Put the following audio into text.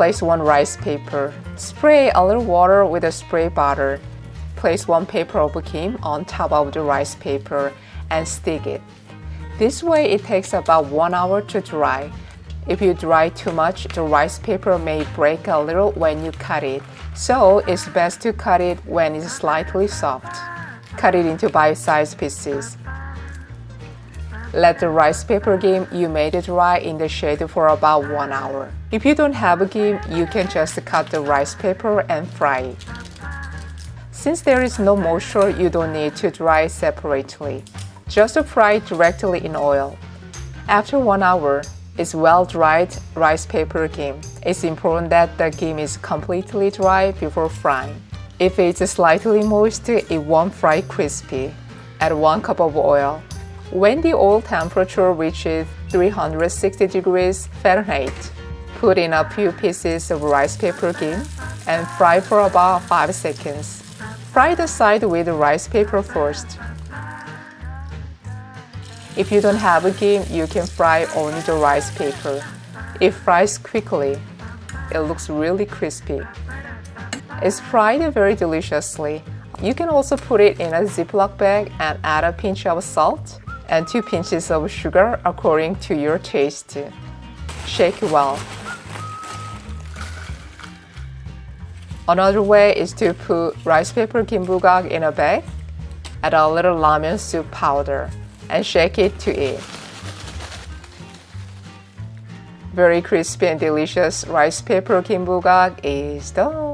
Place 1 rice paper. Spray a little water with a spray bottle. Place 1 paper of kim on top of the rice paper and stick it. This way it takes about 1 hour to dry. If you dry too much, the rice paper may break a little when you cut it. So it's best to cut it when it's slightly soft. Cut it into bite-sized pieces. Let the rice paper kim you made dry in the shade for about 1 hour. If you don't have a kim, you can just cut the rice paper and fry it. Since there is no moisture, you don't need to dry it separately. Just fry it directly in oil. After 1 hour, it's well-dried rice paper kim. It's important that the kim is completely dry before frying. If it's slightly moist, it won't fry crispy. Add 1 cup of oil. When the oil temperature reaches 360 degrees Fahrenheit, put in a few pieces of rice paper kim and fry for about 5 seconds. Fry the side with the rice paper first. If you don't have a kim, you can fry only the rice paper. It fries quickly. It looks really crispy. It's fried very deliciously. You can also put it in a Ziploc bag and add a pinch of salt and 2 pinches of sugar according to your taste. Shake well. Another way is to put rice paper gimbugak in a bag, add a little ramen soup powder, and shake it to eat. Very crispy and delicious rice paper gimbugak is done.